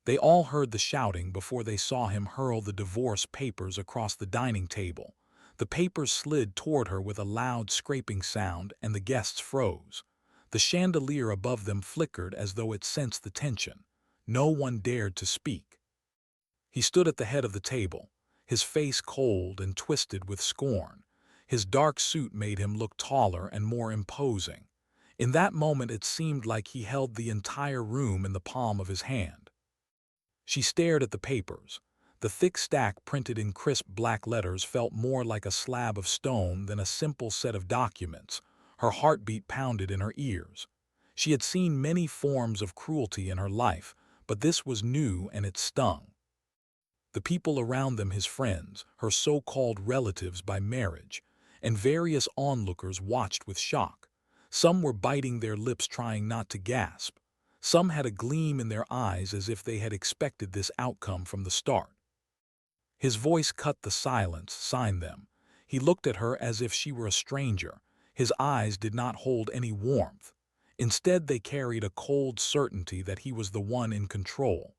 They all heard the shouting before they saw him hurl the divorce papers across the dining table. The papers slid toward her with a loud scraping sound, and the guests froze. The chandelier above them flickered as though it sensed the tension. No one dared to speak. He stood at the head of the table, his face cold and twisted with scorn. His dark suit made him look taller and more imposing. In that moment it seemed like he held the entire room in the palm of his hand. She stared at the papers. The thick stack printed in crisp black letters felt more like a slab of stone than a simple set of documents. Her heartbeat pounded in her ears. She had seen many forms of cruelty in her life, but this was new and it stung. The people around them, his friends, her so-called relatives by marriage, and various onlookers watched with shock. Some were biting their lips trying not to gasp. Some had a gleam in their eyes as if they had expected this outcome from the start. His voice cut the silence, signed them. He looked at her as if she were a stranger. His eyes did not hold any warmth. Instead, they carried a cold certainty that he was the one in control.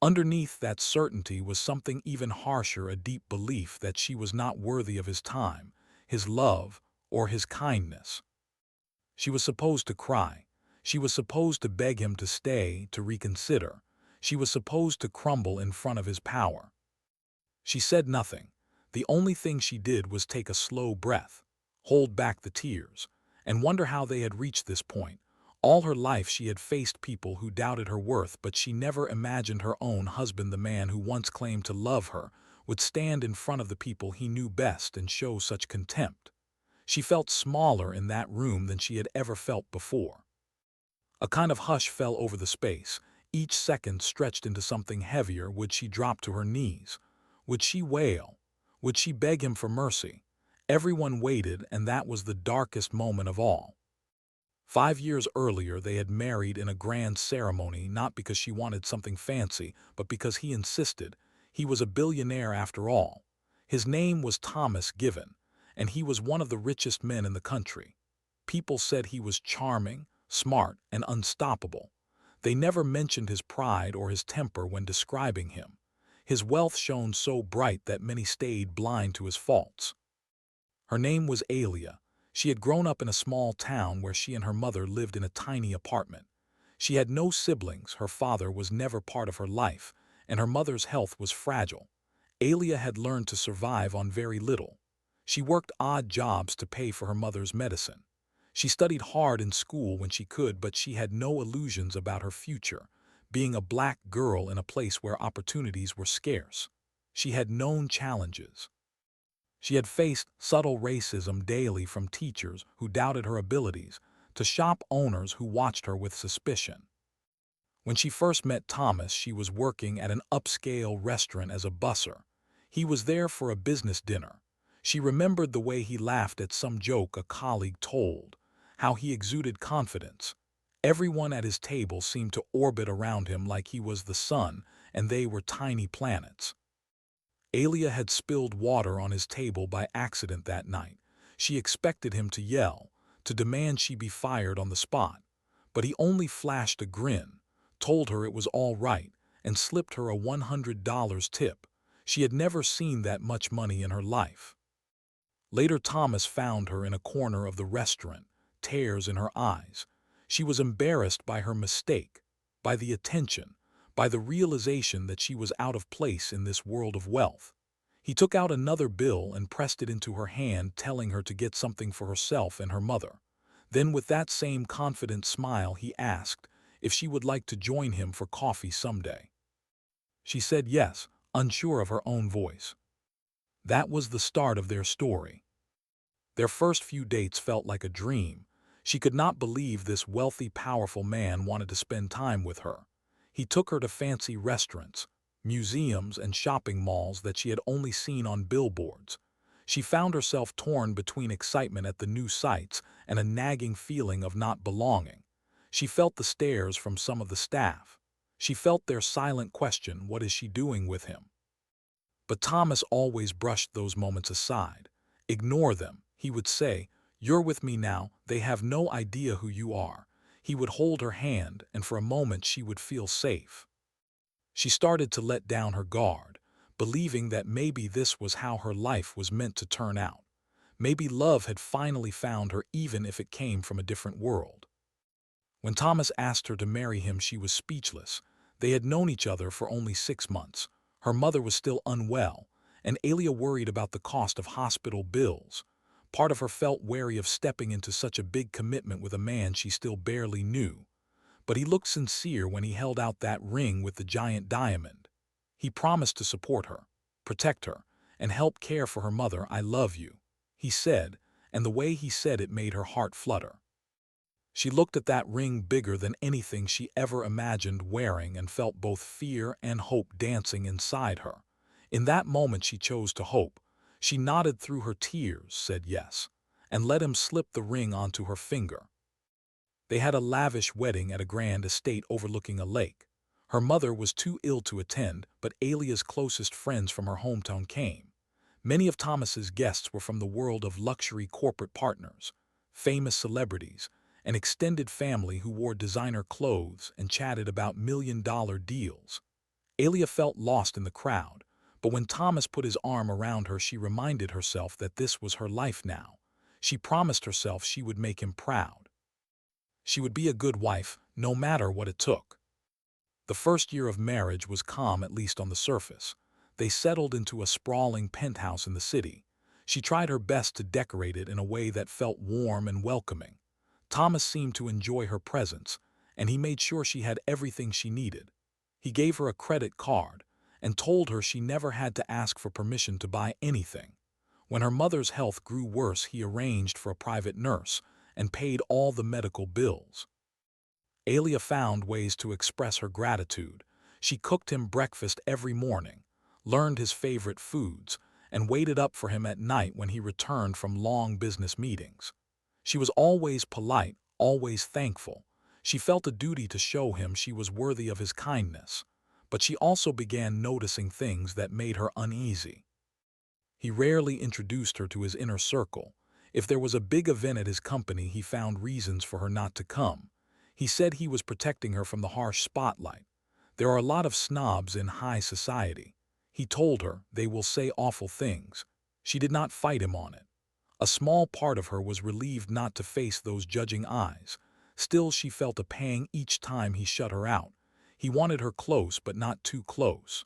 Underneath that certainty was something even harsher, a deep belief that she was not worthy of his time, his love, or his kindness. She was supposed to cry. She was supposed to beg him to stay, to reconsider. She was supposed to crumble in front of his power. She said nothing. The only thing she did was take a slow breath, hold back the tears, and wonder how they had reached this point. All her life she had faced people who doubted her worth, but she never imagined her own husband, the man who once claimed to love her, would stand in front of the people he knew best and show such contempt. She felt smaller in that room than she had ever felt before. A kind of hush fell over the space. Each second stretched into something heavier. Would she drop to her knees? Would she wail? Would she beg him for mercy? Everyone waited, and that was the darkest moment of all. 5 years earlier, they had married in a grand ceremony, not because she wanted something fancy, but because he insisted. He was a billionaire after all. His name was Thomas Given, and he was one of the richest men in the country. People said he was charming, smart, and unstoppable. They never mentioned his pride or his temper when describing him. His wealth shone so bright that many stayed blind to his faults. Her name was Alia. She had grown up in a small town where she and her mother lived in a tiny apartment. She had no siblings, her father was never part of her life, and her mother's health was fragile. Alia had learned to survive on very little. She worked odd jobs to pay for her mother's medicine. She studied hard in school when she could, but she had no illusions about her future, being a black girl in a place where opportunities were scarce. She had known challenges. She had faced subtle racism daily, from teachers who doubted her abilities to shop owners who watched her with suspicion. When she first met Thomas, she was working at an upscale restaurant as a busser. He was there for a business dinner. She remembered the way he laughed at some joke a colleague told, how he exuded confidence. Everyone at his table seemed to orbit around him like he was the sun and they were tiny planets. Alia had spilled water on his table by accident that night. She expected him to yell, to demand she be fired on the spot. But he only flashed a grin, told her it was all right, and slipped her a $100 tip. She had never seen that much money in her life. Later, Thomas found her in a corner of the restaurant, tears in her eyes. She was embarrassed by her mistake, by the attention, by the realization that she was out of place in this world of wealth. He took out another bill and pressed it into her hand, telling her to get something for herself and her mother. Then, with that same confident smile, he asked if she would like to join him for coffee someday. She said yes, unsure of her own voice. That was the start of their story. Their first few dates felt like a dream. She could not believe this wealthy, powerful man wanted to spend time with her. He took her to fancy restaurants, museums, and shopping malls that she had only seen on billboards. She found herself torn between excitement at the new sights and a nagging feeling of not belonging. She felt the stares from some of the staff. She felt their silent question, "What is she doing with him?" But Thomas always brushed those moments aside. "Ignore them," he would say. "You're with me now. They have no idea who you are." He would hold her hand, and for a moment she would feel safe. She started to let down her guard, believing that maybe this was how her life was meant to turn out. Maybe love had finally found her even if it came from a different world. When Thomas asked her to marry him, she was speechless. They had known each other for only 6 months. Her mother was still unwell, and Alia worried about the cost of hospital bills. Part of her felt wary of stepping into such a big commitment with a man she still barely knew. But he looked sincere when he held out that ring with the giant diamond. He promised to support her, protect her, and help care for her mother. "I love you," he said, and the way he said it made her heart flutter. She looked at that ring bigger than anything she ever imagined wearing and felt both fear and hope dancing inside her. In that moment she chose to hope. She nodded through her tears, said yes, and let him slip the ring onto her finger. They had a lavish wedding at a grand estate overlooking a lake. Her mother was too ill to attend, but Alia's closest friends from her hometown came. Many of Thomas's guests were from the world of luxury corporate partners, famous celebrities, an extended family who wore designer clothes and chatted about million-dollar deals. Alia felt lost in the crowd, but when Thomas put his arm around her, she reminded herself that this was her life now. She promised herself she would make him proud. She would be a good wife, no matter what it took. The first year of marriage was calm, at least on the surface. They settled into a sprawling penthouse in the city. She tried her best to decorate it in a way that felt warm and welcoming. Thomas seemed to enjoy her presence, and he made sure she had everything she needed. He gave her a credit card and told her she never had to ask for permission to buy anything. When her mother's health grew worse, he arranged for a private nurse and paid all the medical bills. Alia found ways to express her gratitude. She cooked him breakfast every morning, learned his favorite foods, and waited up for him at night when he returned from long business meetings. She was always polite, always thankful. She felt a duty to show him she was worthy of his kindness, but she also began noticing things that made her uneasy. He rarely introduced her to his inner circle. If there was a big event at his company, he found reasons for her not to come. He said he was protecting her from the harsh spotlight. There are a lot of snobs in high society. He told her they will say awful things. She did not fight him on it. A small part of her was relieved not to face those judging eyes. Still, she felt a pang each time he shut her out. He wanted her close, but not too close.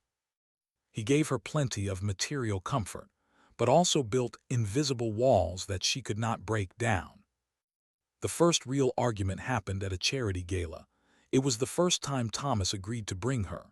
He gave her plenty of material comfort, but also built invisible walls that she could not break down. The first real argument happened at a charity gala. It was the first time Thomas agreed to bring her.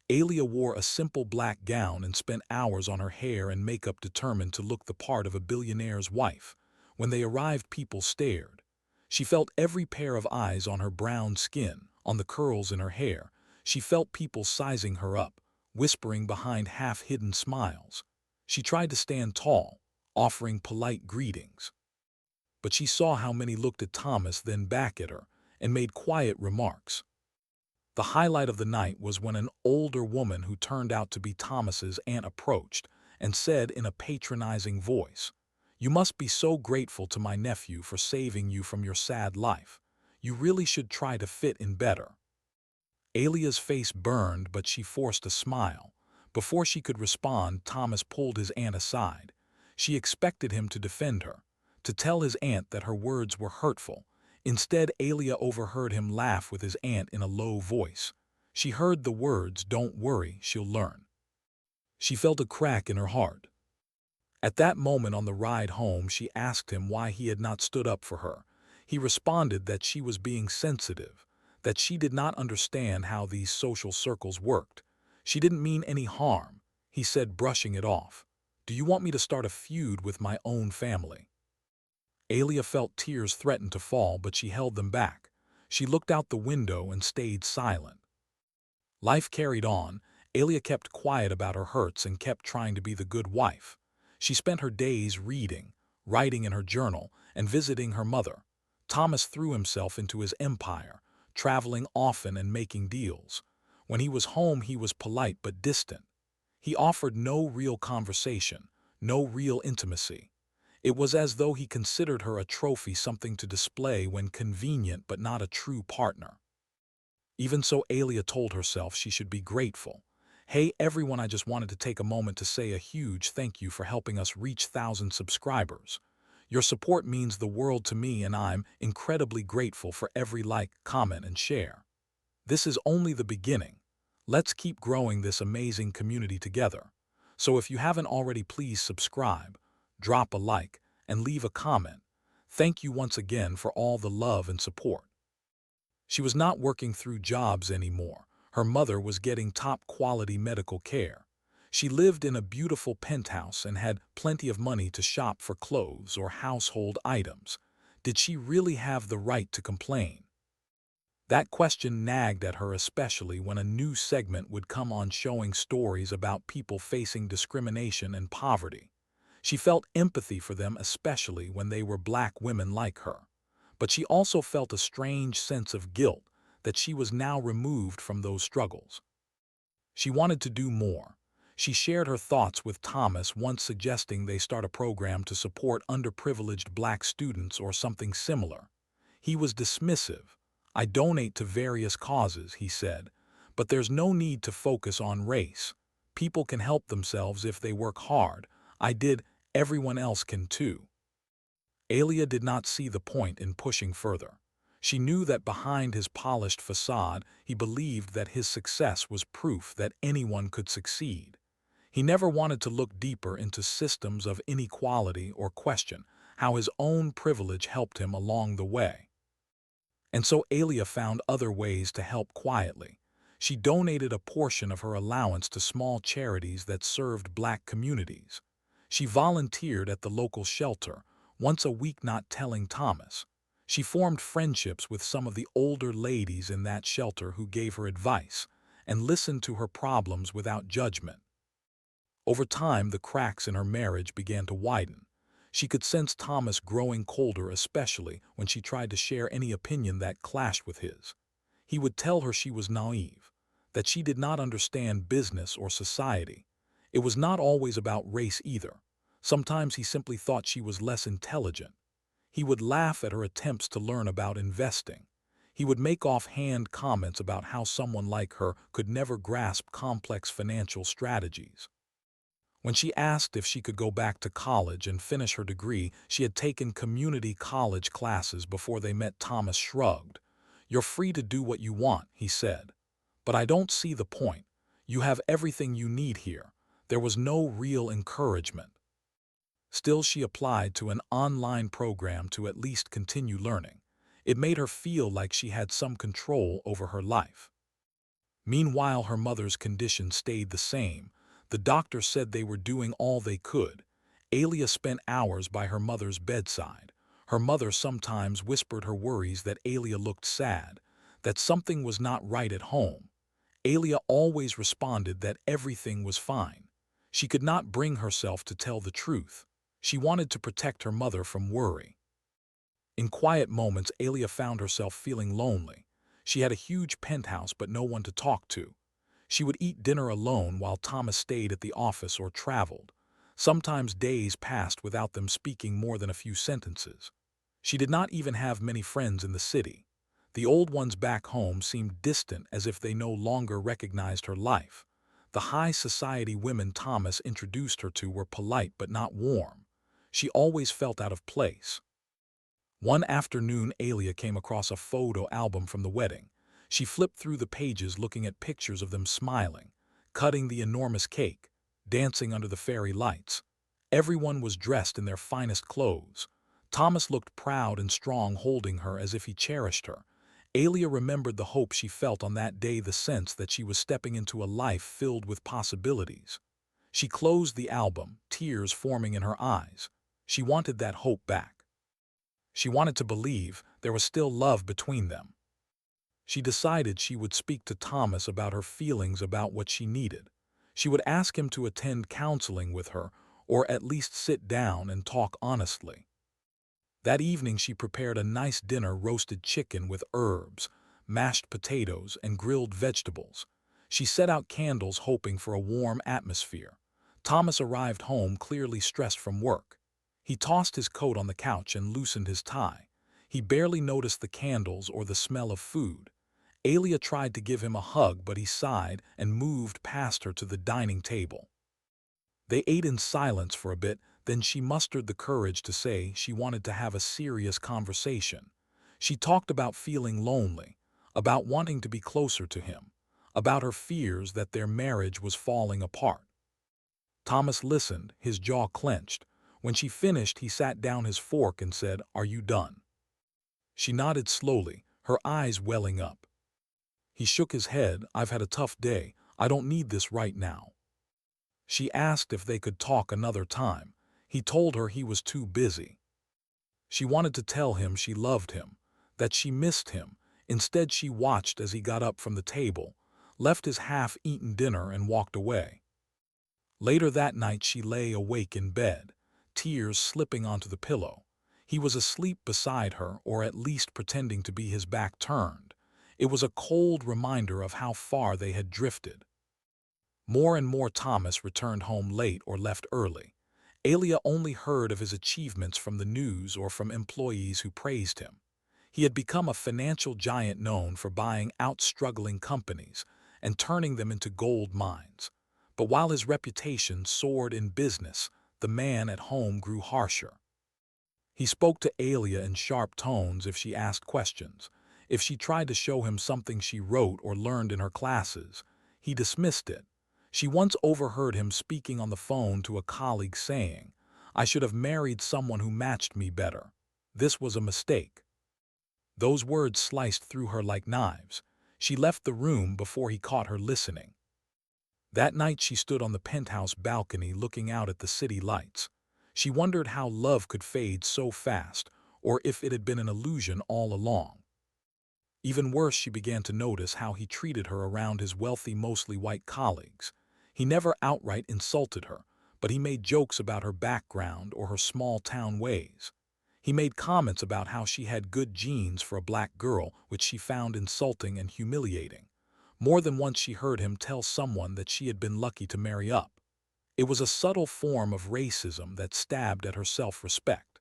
Alia wore a simple black gown and spent hours on her hair and makeup, determined to look the part of a billionaire's wife. When they arrived, people stared. She felt every pair of eyes on her brown skin, on the curls in her hair. She felt people sizing her up, whispering behind half-hidden smiles. She tried to stand tall, offering polite greetings. But she saw how many looked at Thomas, then back at her, and made quiet remarks. The highlight of the night was when an older woman who turned out to be Thomas's aunt approached and said in a patronizing voice, "You must be so grateful to my nephew for saving you from your sad life. You really should try to fit in better." Alia's face burned, but she forced a smile. Before she could respond, Thomas pulled his aunt aside. She expected him to defend her, to tell his aunt that her words were hurtful. Instead, Alia overheard him laugh with his aunt in a low voice. She heard the words, "Don't worry, she'll learn." She felt a crack in her heart. At that moment on the ride home, she asked him why he had not stood up for her. He responded that she was being sensitive, that she did not understand how these social circles worked. "She didn't mean any harm," he said, brushing it off. "Do you want me to start a feud with my own family?" Alia felt tears threaten to fall, but she held them back. She looked out the window and stayed silent. Life carried on. Alia kept quiet about her hurts and kept trying to be the good wife. She spent her days reading, writing in her journal, and visiting her mother. Thomas threw himself into his empire, traveling often and making deals. When he was home, he was polite but distant. He offered no real conversation, no real intimacy. It was as though he considered her a trophy, something to display when convenient, but not a true partner. Even so, Alia told herself she should be grateful. Hey everyone, I just wanted to take a moment to say a huge thank you for helping us reach 1,000 subscribers. Your support means the world to me and I'm incredibly grateful for every like, comment, and share. This is only the beginning. Let's keep growing this amazing community together. So if you haven't already, please subscribe, drop a like, and leave a comment. Thank you once again for all the love and support. She was not working through jobs anymore. Her mother was getting top-quality medical care. She lived in a beautiful penthouse and had plenty of money to shop for clothes or household items. Did she really have the right to complain? That question nagged at her, especially when a new segment would come on showing stories about people facing discrimination and poverty. She felt empathy for them, especially when they were black women like her. But she also felt a strange sense of guilt that she was now removed from those struggles. She wanted to do more. She shared her thoughts with Thomas, once suggesting they start a program to support underprivileged black students or something similar. He was dismissive. I donate to various causes, he said, but there's no need to focus on race. People can help themselves if they work hard. I did, everyone else can too. Alia did not see the point in pushing further. She knew that behind his polished facade, he believed that his success was proof that anyone could succeed. He never wanted to look deeper into systems of inequality or question how his own privilege helped him along the way. And so Alia found other ways to help quietly. She donated a portion of her allowance to small charities that served black communities. She volunteered at the local shelter, once a week, not telling Thomas. She formed friendships with some of the older ladies in that shelter who gave her advice and listened to her problems without judgment. Over time, the cracks in her marriage began to widen. She could sense Thomas growing colder, especially when she tried to share any opinion that clashed with his. He would tell her she was naive, that she did not understand business or society. It was not always about race either. Sometimes he simply thought she was less intelligent. He would laugh at her attempts to learn about investing. He would make offhand comments about how someone like her could never grasp complex financial strategies. When she asked if she could go back to college and finish her degree, she had taken community college classes before they met. Thomas shrugged. You're free to do what you want, he said. But I don't see the point. You have everything you need here. There was no real encouragement. Still, she applied to an online program to at least continue learning. It made her feel like she had some control over her life. Meanwhile, her mother's condition stayed the same. The doctor said they were doing all they could. Alia spent hours by her mother's bedside. Her mother sometimes whispered her worries that Alia looked sad, that something was not right at home. Alia always responded that everything was fine. She could not bring herself to tell the truth. She wanted to protect her mother from worry. In quiet moments, Alia found herself feeling lonely. She had a huge penthouse but no one to talk to. She would eat dinner alone while Thomas stayed at the office or traveled. Sometimes days passed without them speaking more than a few sentences. She did not even have many friends in the city. The old ones back home seemed distant, as if they no longer recognized her life. The high society women Thomas introduced her to were polite but not warm. She always felt out of place. One afternoon, Alia came across a photo album from the wedding. She flipped through the pages looking at pictures of them smiling, cutting the enormous cake, dancing under the fairy lights. Everyone was dressed in their finest clothes. Thomas looked proud and strong, holding her as if he cherished her. Alia remembered the hope she felt on that day, the sense that she was stepping into a life filled with possibilities. She closed the album, tears forming in her eyes. She wanted that hope back. She wanted to believe there was still love between them. She decided she would speak to Thomas about her feelings, about what she needed. She would ask him to attend counseling with her, or at least sit down and talk honestly. That evening she prepared a nice dinner: roasted chicken with herbs, mashed potatoes, and grilled vegetables. She set out candles, hoping for a warm atmosphere. Thomas arrived home, clearly stressed from work. He tossed his coat on the couch and loosened his tie. He barely noticed the candles or the smell of food. Alia tried to give him a hug, but he sighed and moved past her to the dining table. They ate in silence for a bit, then she mustered the courage to say she wanted to have a serious conversation. She talked about feeling lonely, about wanting to be closer to him, about her fears that their marriage was falling apart. Thomas listened, his jaw clenched. When she finished, he sat down his fork and said, "Are you done?" She nodded slowly, her eyes welling up. He shook his head. "I've had a tough day. I don't need this right now." She asked if they could talk another time. He told her he was too busy. She wanted to tell him she loved him, that she missed him. Instead, she watched as he got up from the table, left his half-eaten dinner and walked away. Later that night she lay awake in bed, tears slipping onto the pillow. He was asleep beside her, or at least pretending to be, his back turned. It was a cold reminder of how far they had drifted. More and more Thomas returned home late or left early. Alia only heard of his achievements from the news or from employees who praised him. He had become a financial giant known for buying out struggling companies and turning them into gold mines. But while his reputation soared in business, the man at home grew harsher. He spoke to Alia in sharp tones if she asked questions. If she tried to show him something she wrote or learned in her classes, he dismissed it. She once overheard him speaking on the phone to a colleague saying, "I should have married someone who matched me better. This was a mistake." Those words sliced through her like knives. She left the room before he caught her listening. That night she stood on the penthouse balcony looking out at the city lights. She wondered how love could fade so fast, or if it had been an illusion all along. Even worse, she began to notice how he treated her around his wealthy, mostly white colleagues. He never outright insulted her, but he made jokes about her background or her small-town ways. He made comments about how she had good genes for a black girl, which she found insulting and humiliating. More than once she heard him tell someone that she had been lucky to marry up. It was a subtle form of racism that stabbed at her self-respect.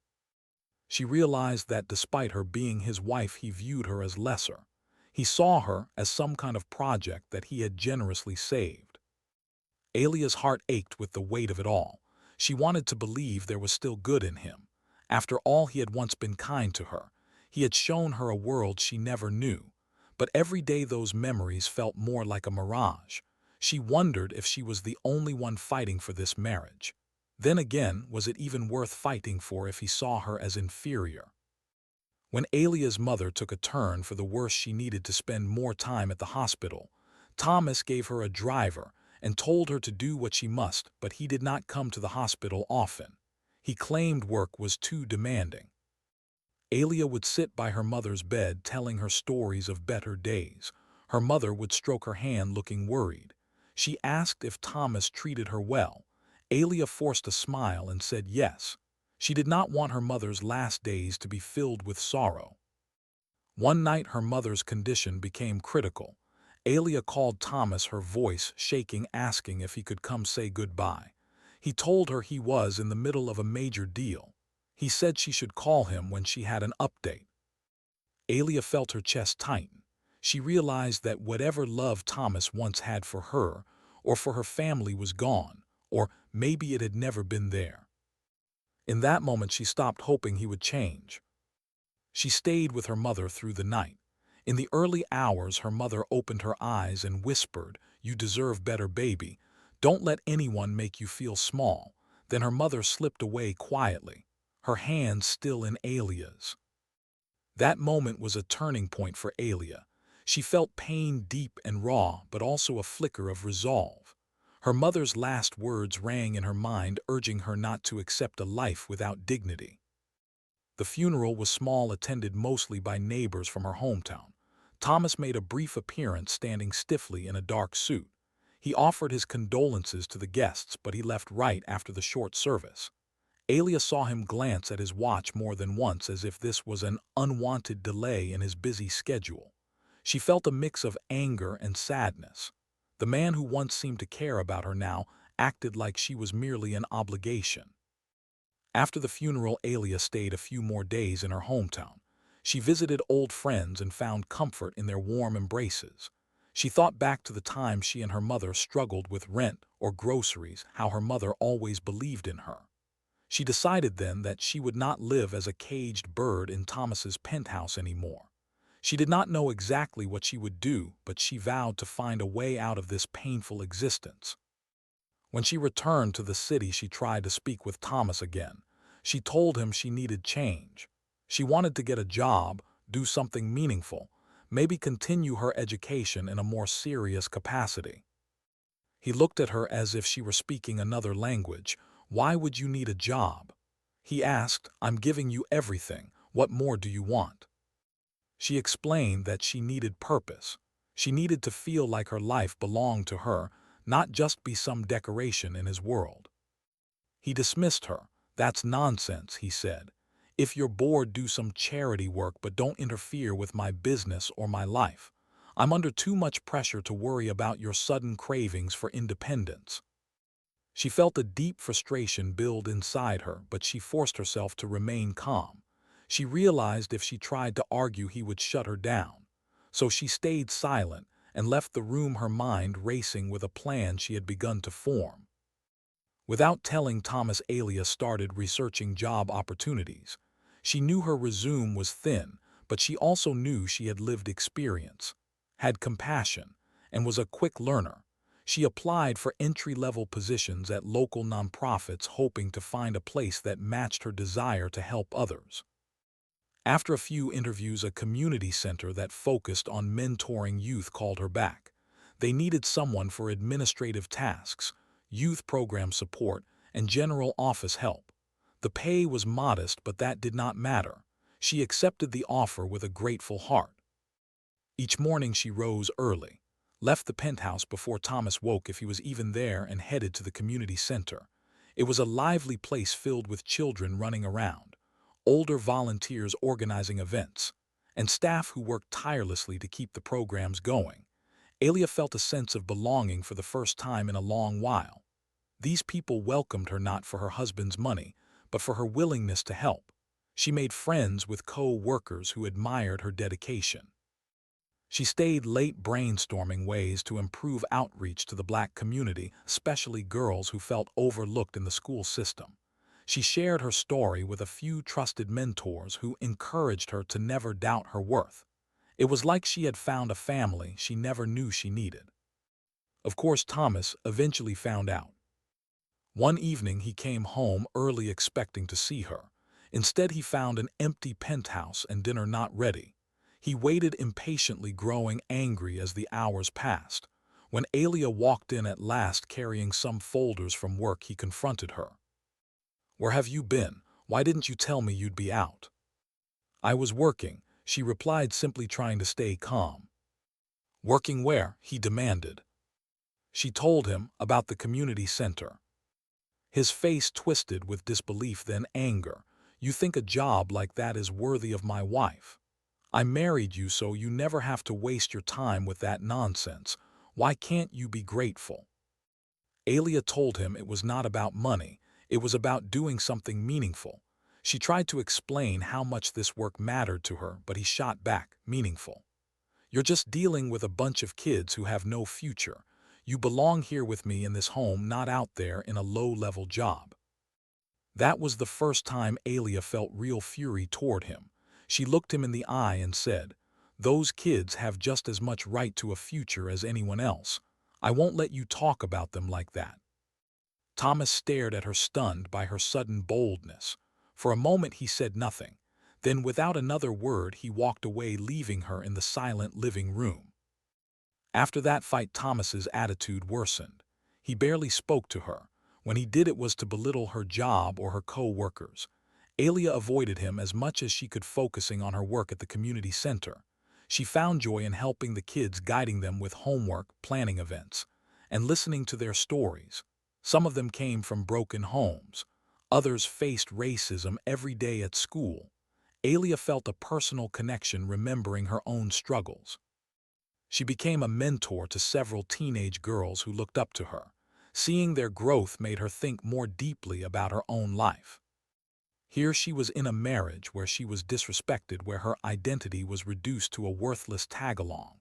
She realized that despite her being his wife, he viewed her as lesser. He saw her as some kind of project that he had generously saved. Alia's heart ached with the weight of it all. She wanted to believe there was still good in him. After all, he had once been kind to her. He had shown her a world she never knew. But every day those memories felt more like a mirage. She wondered if she was the only one fighting for this marriage. Then again, was it even worth fighting for if he saw her as inferior? When Alia's mother took a turn for the worse, she needed to spend more time at the hospital. Thomas gave her a driver and told her to do what she must, but he did not come to the hospital often. He claimed work was too demanding. Alia would sit by her mother's bed telling her stories of better days. Her mother would stroke her hand looking worried. She asked if Thomas treated her well. Alia forced a smile and said yes. She did not want her mother's last days to be filled with sorrow. One night her mother's condition became critical. Alia called Thomas, her voice shaking, asking if he could come say goodbye. He told her he was in the middle of a major deal. He said she should call him when she had an update. Alia felt her chest tighten. She realized that whatever love Thomas once had for her or for her family was gone, or maybe it had never been there. In that moment she stopped hoping he would change. She stayed with her mother through the night. In the early hours her mother opened her eyes and whispered, "You deserve better, baby. Don't let anyone make you feel small." Then her mother slipped away quietly, her hand still in Alia's. That moment was a turning point for Alia. She felt pain deep and raw, but also a flicker of resolve. Her mother's last words rang in her mind, urging her not to accept a life without dignity. The funeral was small, attended mostly by neighbors from her hometown. Thomas made a brief appearance, standing stiffly in a dark suit. He offered his condolences to the guests, but he left right after the short service. Alia saw him glance at his watch more than once, as if this was an unwanted delay in his busy schedule. She felt a mix of anger and sadness. The man who once seemed to care about her now acted like she was merely an obligation. After the funeral, Alia stayed a few more days in her hometown. She visited old friends and found comfort in their warm embraces. She thought back to the time she and her mother struggled with rent or groceries, how her mother always believed in her. She decided then that she would not live as a caged bird in Thomas's penthouse anymore. She did not know exactly what she would do, but she vowed to find a way out of this painful existence. When she returned to the city, she tried to speak with Thomas again. She told him she needed change. She wanted to get a job, do something meaningful, maybe continue her education in a more serious capacity. He looked at her as if she were speaking another language. "Why would you need a job?" He asked. "I'm giving you everything. What more do you want?" She explained that she needed purpose. She needed to feel like her life belonged to her, not just be some decoration in his world. He dismissed her. "That's nonsense," he said. "If you're bored, do some charity work, but don't interfere with my business or my life. I'm under too much pressure to worry about your sudden cravings for independence." She felt a deep frustration build inside her, but she forced herself to remain calm. She realized if she tried to argue, he would shut her down. So she stayed silent and left the room, her mind racing with a plan she had begun to form. Without telling Thomas, Alia started researching job opportunities. She knew her resume was thin, but she also knew she had lived experience, had compassion, and was a quick learner. She applied for entry-level positions at local nonprofits, hoping to find a place that matched her desire to help others. After a few interviews, a community center that focused on mentoring youth called her back. They needed someone for administrative tasks, youth program support, and general office help. The pay was modest, but that did not matter. She accepted the offer with a grateful heart. Each morning she rose early, left the penthouse before Thomas woke, if he was even there, and headed to the community center. It was a lively place filled with children running around, older volunteers organizing events, and staff who worked tirelessly to keep the programs going. Alia felt a sense of belonging for the first time in a long while. These people welcomed her not for her husband's money, but for her willingness to help. She made friends with co-workers who admired her dedication. She stayed late brainstorming ways to improve outreach to the Black community, especially girls who felt overlooked in the school system. She shared her story with a few trusted mentors who encouraged her to never doubt her worth. It was like she had found a family she never knew she needed. Of course, Thomas eventually found out. One evening he came home early expecting to see her. Instead, he found an empty penthouse and dinner not ready. He waited impatiently, growing angry as the hours passed. When Alia walked in at last carrying some folders from work, he confronted her. "Where have you been? Why didn't you tell me you'd be out?" "I was working," she replied, simply trying to stay calm. "Working where?" he demanded. She told him about the community center. His face twisted with disbelief, then anger. "You think a job like that is worthy of my wife? I married you so you never have to waste your time with that nonsense. Why can't you be grateful?" Alia told him it was not about money, it was about doing something meaningful. She tried to explain how much this work mattered to her, but he shot back, "Meaningful? You're just dealing with a bunch of kids who have no future. You belong here with me in this home, not out there in a low-level job." That was the first time Alia felt real fury toward him. She looked him in the eye and said, "Those kids have just as much right to a future as anyone else. I won't let you talk about them like that." Thomas stared at her, stunned by her sudden boldness. For a moment he said nothing. Then, without another word, he walked away, leaving her in the silent living room. After that fight, Thomas's attitude worsened. He barely spoke to her. When he did, it was to belittle her job or her co-workers. Alia avoided him as much as she could, focusing on her work at the community center. She found joy in helping the kids, guiding them with homework, planning events, and listening to their stories. Some of them came from broken homes. Others faced racism every day at school. Alia felt a personal connection, remembering her own struggles. She became a mentor to several teenage girls who looked up to her. Seeing their growth made her think more deeply about her own life. Here she was in a marriage where she was disrespected, where her identity was reduced to a worthless tag-along.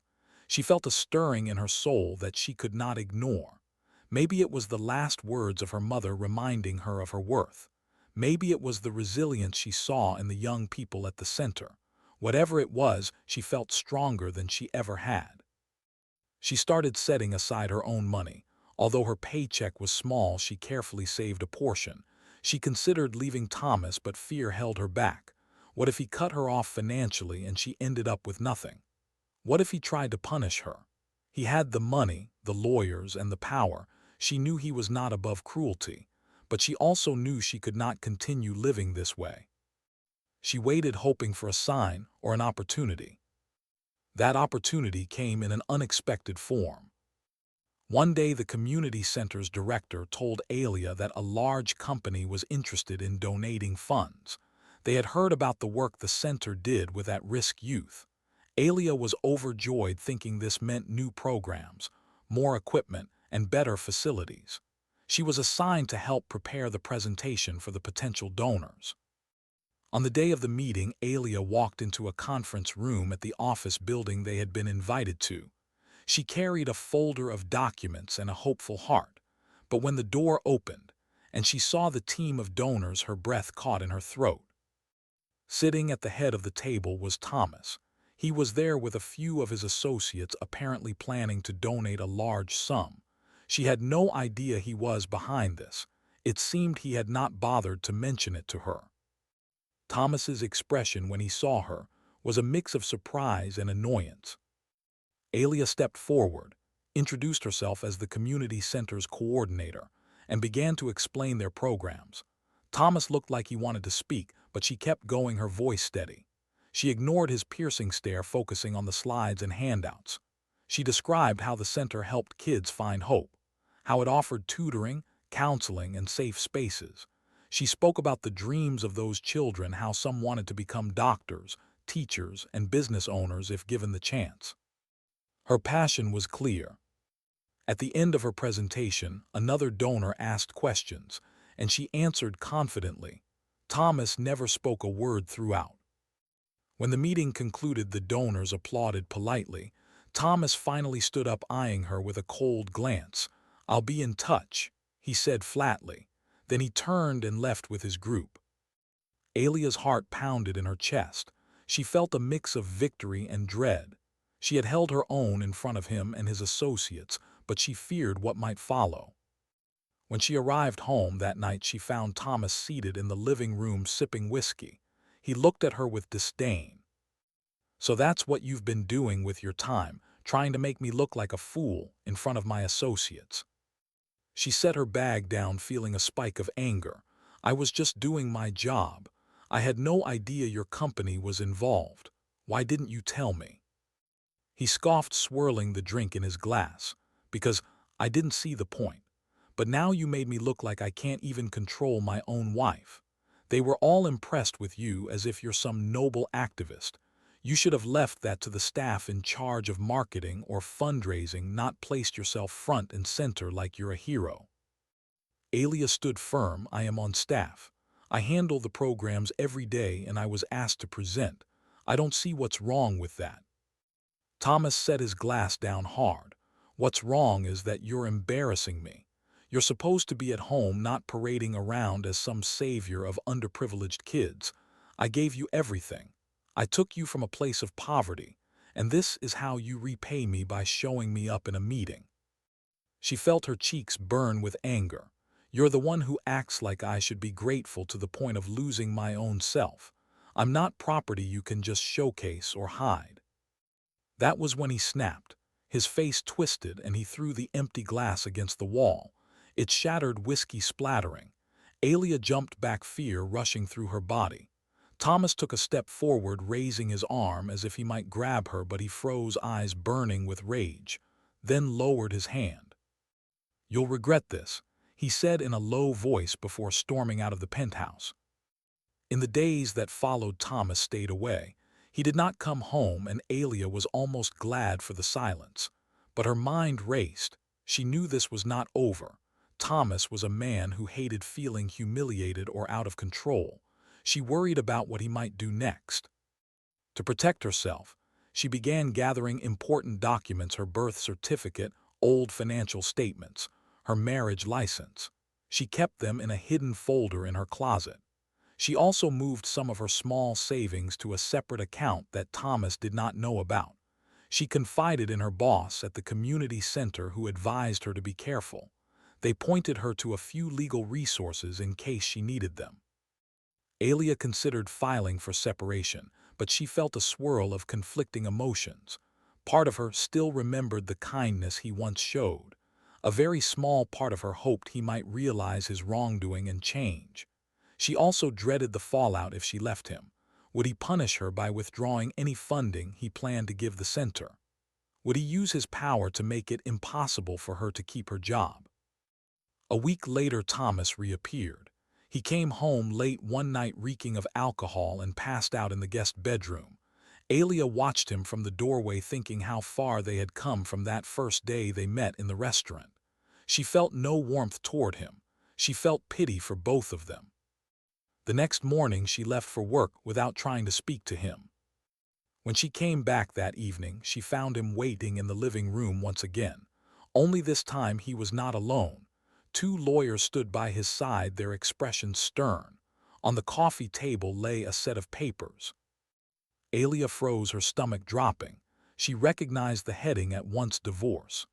She felt a stirring in her soul that she could not ignore. Maybe it was the last words of her mother reminding her of her worth. Maybe it was the resilience she saw in the young people at the center. Whatever it was, she felt stronger than she ever had. She started setting aside her own money. Although her paycheck was small, she carefully saved a portion. She considered leaving Thomas, but fear held her back. What if he cut her off financially and she ended up with nothing? What if he tried to punish her? He had the money, the lawyers, and the power. She knew he was not above cruelty, but she also knew she could not continue living this way. She waited, hoping for a sign or an opportunity. That opportunity came in an unexpected form. One day, the community center's director told Alia that a large company was interested in donating funds. They had heard about the work the center did with at-risk youth. Alia was overjoyed, thinking this meant new programs, more equipment, and better facilities. She was assigned to help prepare the presentation for the potential donors. On the day of the meeting, Alia walked into a conference room at the office building they had been invited to. She carried a folder of documents and a hopeful heart. But when the door opened and she saw the team of donors, her breath caught in her throat. Sitting at the head of the table was Thomas. He was there with a few of his associates, apparently planning to donate a large sum. She had no idea he was behind this. It seemed he had not bothered to mention it to her. Thomas's expression when he saw her was a mix of surprise and annoyance. Alia stepped forward, introduced herself as the community center's coordinator, and began to explain their programs. Thomas looked like he wanted to speak, but she kept going, her voice steady. She ignored his piercing stare, focusing on the slides and handouts. She described how the center helped kids find hope, how it offered tutoring, counseling, and safe spaces. She spoke about the dreams of those children, how some wanted to become doctors, teachers, and business owners if given the chance. Her passion was clear. At the end of her presentation, another donor asked questions, and she answered confidently. Thomas never spoke a word throughout. When the meeting concluded, the donors applauded politely. Thomas finally stood up, eyeing her with a cold glance. "I'll be in touch," he said flatly. Then he turned and left with his group. Alia's heart pounded in her chest. She felt a mix of victory and dread. She had held her own in front of him and his associates, but she feared what might follow. When she arrived home that night, she found Thomas seated in the living room sipping whiskey. He looked at her with disdain. "So that's what you've been doing with your time, trying to make me look like a fool in front of my associates." She set her bag down, feeling a spike of anger. "I was just doing my job. I had no idea your company was involved. Why didn't you tell me?" He scoffed, swirling the drink in his glass. "Because I didn't see the point. But now you made me look like I can't even control my own wife. They were all impressed with you, as if you're some noble activist. You should have left that to the staff in charge of marketing or fundraising, not placed yourself front and center like you're a hero." Alia stood firm. "I am on staff. I handle the programs every day, and I was asked to present. I don't see what's wrong with that." Thomas set his glass down hard. "What's wrong is that you're embarrassing me. You're supposed to be at home, not parading around as some savior of underprivileged kids. I gave you everything. I took you from a place of poverty, and this is how you repay me, by showing me up in a meeting." She felt her cheeks burn with anger. "You're the one who acts like I should be grateful to the point of losing my own self. I'm not property you can just showcase or hide." That was when he snapped. His face twisted, and he threw the empty glass against the wall. It shattered, whiskey splattering. Alia jumped back, fear rushing through her body. Thomas took a step forward, raising his arm as if he might grab her, but he froze, eyes burning with rage, then lowered his hand. "You'll regret this," he said in a low voice before storming out of the penthouse. In the days that followed, Thomas stayed away. He did not come home, and Alia was almost glad for the silence. But her mind raced. She knew this was not over. Thomas was a man who hated feeling humiliated or out of control. She worried about what he might do next. To protect herself, she began gathering important documents: her birth certificate, old financial statements, her marriage license. She kept them in a hidden folder in her closet. She also moved some of her small savings to a separate account that Thomas did not know about. She confided in her boss at the community center, who advised her to be careful. They pointed her to a few legal resources in case she needed them. Alia considered filing for separation, but she felt a swirl of conflicting emotions. Part of her still remembered the kindness he once showed. A very small part of her hoped he might realize his wrongdoing and change. She also dreaded the fallout if she left him. Would he punish her by withdrawing any funding he planned to give the center? Would he use his power to make it impossible for her to keep her job? A week later, Thomas reappeared. He came home late one night reeking of alcohol and passed out in the guest bedroom. Alia watched him from the doorway, thinking how far they had come from that first day they met in the restaurant. She felt no warmth toward him. She felt pity for both of them. The next morning she left for work without trying to speak to him. When she came back that evening, she found him waiting in the living room once again. Only this time he was not alone. Two lawyers stood by his side, their expressions stern. On the coffee table lay a set of papers. Alia froze, her stomach dropping. She recognized the heading at once: divorce.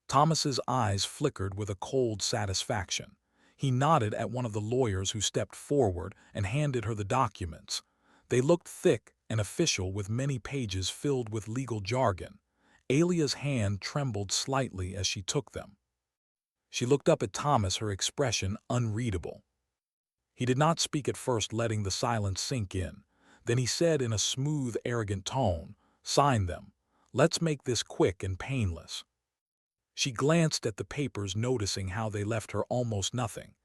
Thomas's eyes flickered with a cold satisfaction. He nodded at one of the lawyers, who stepped forward and handed her the documents. They looked thick and official, with many pages filled with legal jargon. Alia's hand trembled slightly as she took them. She looked up at Thomas, her expression unreadable. He did not speak at first, letting the silence sink in. Then he said in a smooth, arrogant tone, "Sign them. Let's make this quick and painless." She glanced at the papers, noticing how they left her almost nothing.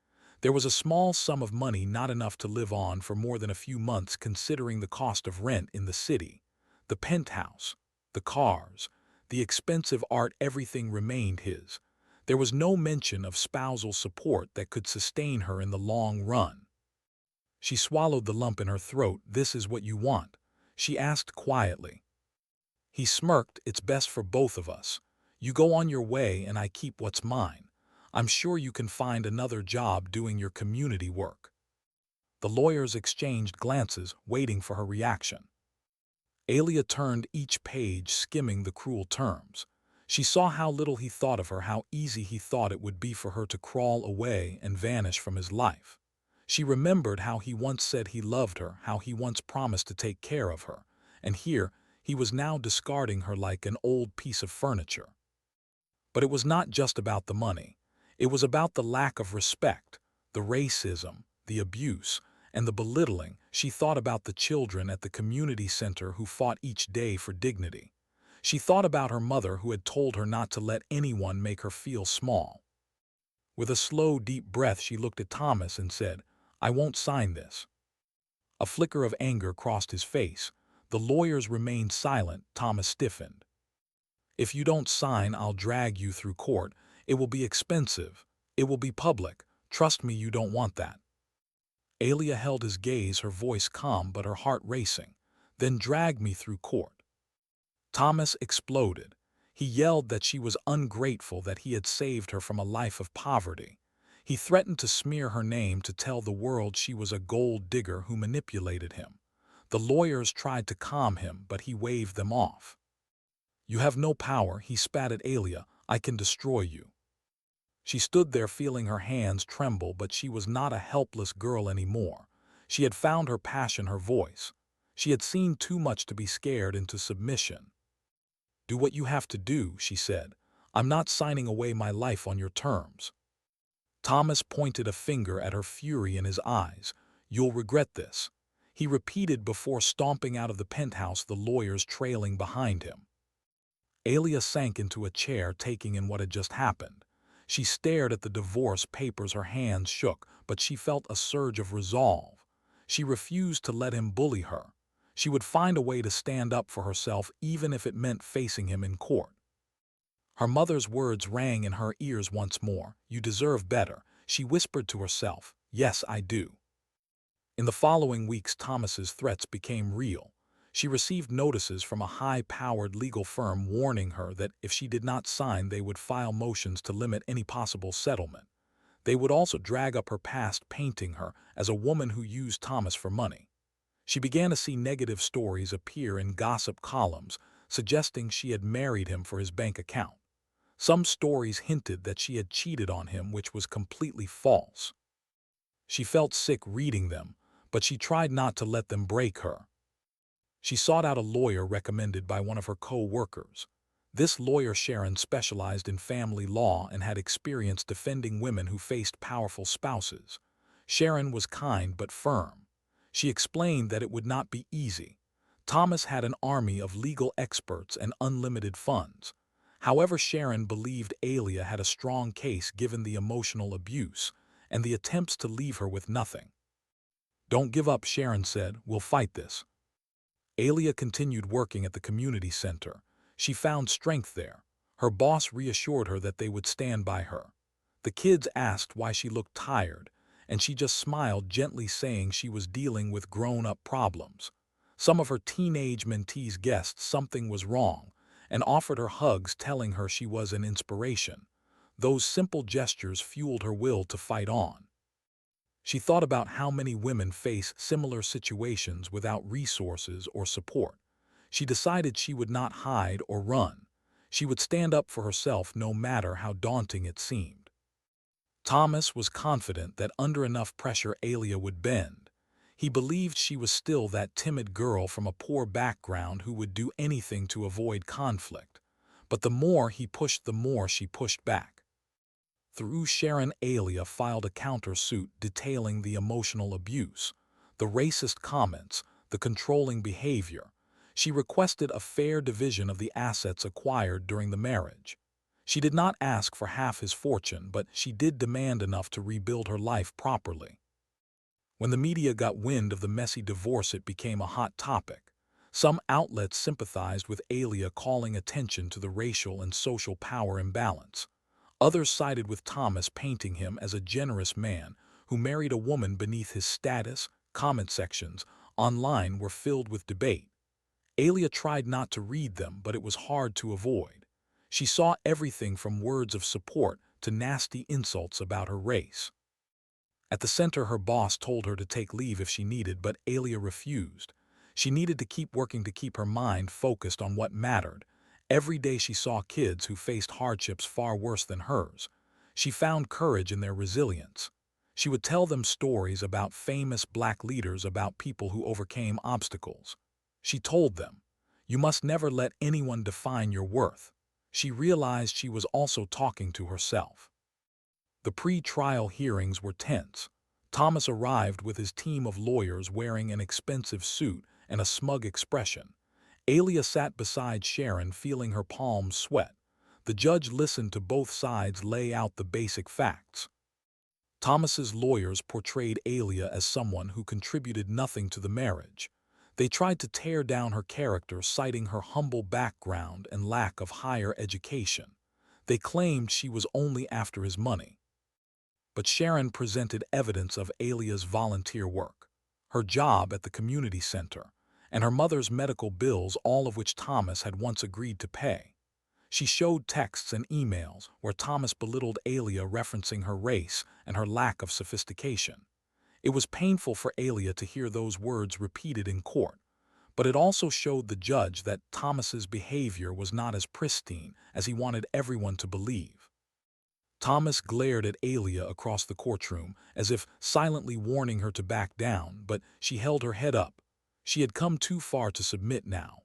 There was a small sum of money, not enough to live on for more than a few months considering the cost of rent in the city. The penthouse, the cars, the expensive art, everything remained his. There was no mention of spousal support that could sustain her in the long run. She swallowed the lump in her throat. "This is what you want?" she asked quietly. He smirked. "It's best for both of us. You go on your way and I keep what's mine. I'm sure you can find another job doing your community work." The lawyers exchanged glances, waiting for her reaction. Alia turned each page, skimming the cruel terms. She saw how little he thought of her, how easy he thought it would be for her to crawl away and vanish from his life. She remembered how he once said he loved her, how he once promised to take care of her, and here he was now discarding her like an old piece of furniture. But it was not just about the money. It was about the lack of respect, the racism, the abuse, and the belittling. She thought about the children at the community center who fought each day for dignity. She thought about her mother, who had told her not to let anyone make her feel small. With a slow, deep breath, she looked at Thomas and said, "I won't sign this." A flicker of anger crossed his face. The lawyers remained silent. Thomas stiffened. "If you don't sign, I'll drag you through court. It will be expensive. It will be public. Trust me, you don't want that." Alia held his gaze, her voice calm but her heart racing. "Then drag me through court." Thomas exploded. He yelled that she was ungrateful, that he had saved her from a life of poverty. He threatened to smear her name, to tell the world she was a gold digger who manipulated him. The lawyers tried to calm him, but he waved them off. "You have no power," he spat at Alia. "I can destroy you." She stood there, feeling her hands tremble, but she was not a helpless girl anymore. She had found her passion, her voice. She had seen too much to be scared into submission. "Do what you have to do," she said. "I'm not signing away my life on your terms." Thomas pointed a finger at her, fury in his eyes. "You'll regret this," he repeated before stomping out of the penthouse, the lawyers trailing behind him. Alia sank into a chair, taking in what had just happened. She stared at the divorce papers, her hands shook, but she felt a surge of resolve. She refused to let him bully her. She would find a way to stand up for herself, even if it meant facing him in court. Her mother's words rang in her ears once more. "You deserve better," she whispered to herself. "Yes, I do." In the following weeks, Thomas's threats became real. She received notices from a high-powered legal firm warning her that if she did not sign, they would file motions to limit any possible settlement. They would also drag up her past, painting her as a woman who used Thomas for money. She began to see negative stories appear in gossip columns, suggesting she had married him for his bank account. Some stories hinted that she had cheated on him, which was completely false. She felt sick reading them, but she tried not to let them break her. She sought out a lawyer recommended by one of her co-workers. This lawyer, Sharon, specialized in family law and had experience defending women who faced powerful spouses. Sharon was kind but firm. She explained that it would not be easy. Thomas had an army of legal experts and unlimited funds. However, Sharon believed Alia had a strong case given the emotional abuse and the attempts to leave her with nothing. "Don't give up," Sharon said. "We'll fight this." Alia continued working at the community center. She found strength there. Her boss reassured her that they would stand by her. The kids asked why she looked tired, and she just smiled, gently saying she was dealing with grown-up problems. Some of her teenage mentees guessed something was wrong and offered her hugs, telling her she was an inspiration. Those simple gestures fueled her will to fight on. She thought about how many women face similar situations without resources or support. She decided she would not hide or run. She would stand up for herself no matter how daunting it seemed. Thomas was confident that under enough pressure Alia would bend. He believed she was still that timid girl from a poor background who would do anything to avoid conflict. But the more he pushed, the more she pushed back. Through Sharon, Alia filed a countersuit detailing the emotional abuse, the racist comments, the controlling behavior. She requested a fair division of the assets acquired during the marriage. She did not ask for half his fortune, but she did demand enough to rebuild her life properly. When the media got wind of the messy divorce, it became a hot topic. Some outlets sympathized with Alia, calling attention to the racial and social power imbalance. Others sided with Thomas, painting him as a generous man who married a woman beneath his status. Comment sections online were filled with debate. Alia tried not to read them, but it was hard to avoid. She saw everything from words of support to nasty insults about her race. At the center, her boss told her to take leave if she needed, but Alia refused. She needed to keep working to keep her mind focused on what mattered. Every day she saw kids who faced hardships far worse than hers. She found courage in their resilience. She would tell them stories about famous Black leaders, about people who overcame obstacles. She told them, "You must never let anyone define your worth." She realized she was also talking to herself. The pre-trial hearings were tense. Thomas arrived with his team of lawyers, wearing an expensive suit and a smug expression. Alia sat beside Sharon, feeling her palms sweat. The judge listened to both sides lay out the basic facts. Thomas's lawyers portrayed Alia as someone who contributed nothing to the marriage. They tried to tear down her character, citing her humble background and lack of higher education. They claimed she was only after his money. But Sharon presented evidence of Alia's volunteer work, her job at the community center, and her mother's medical bills, all of which Thomas had once agreed to pay. She showed texts and emails where Thomas belittled Alia, referencing her race and her lack of sophistication. It was painful for Alia to hear those words repeated in court, but it also showed the judge that Thomas's behavior was not as pristine as he wanted everyone to believe. Thomas glared at Alia across the courtroom, as if silently warning her to back down, but she held her head up. She had come too far to submit now.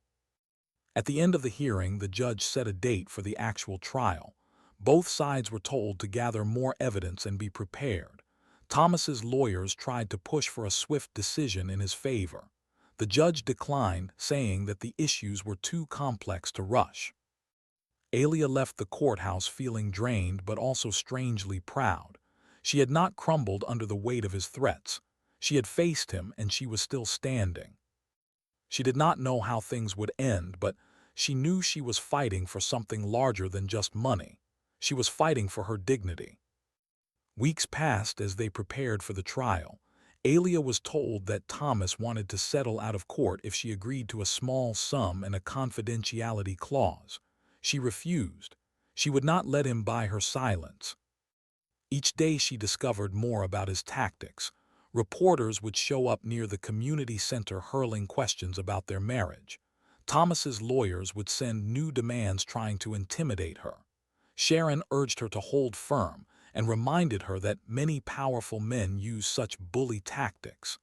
At the end of the hearing, the judge set a date for the actual trial. Both sides were told to gather more evidence and be prepared. Thomas's lawyers tried to push for a swift decision in his favor. The judge declined, saying that the issues were too complex to rush. Alia left the courthouse feeling drained but also strangely proud. She had not crumbled under the weight of his threats. She had faced him, and she was still standing. She did not know how things would end, but she knew she was fighting for something larger than just money. She was fighting for her dignity. Weeks passed as they prepared for the trial. Alia was told that Thomas wanted to settle out of court if she agreed to a small sum and a confidentiality clause. She refused. She would not let him buy her silence. Each day she discovered more about his tactics. Reporters would show up near the community center hurling questions about their marriage. Thomas's lawyers would send new demands trying to intimidate her. Sharon urged her to hold firm and reminded her that many powerful men use such bully tactics.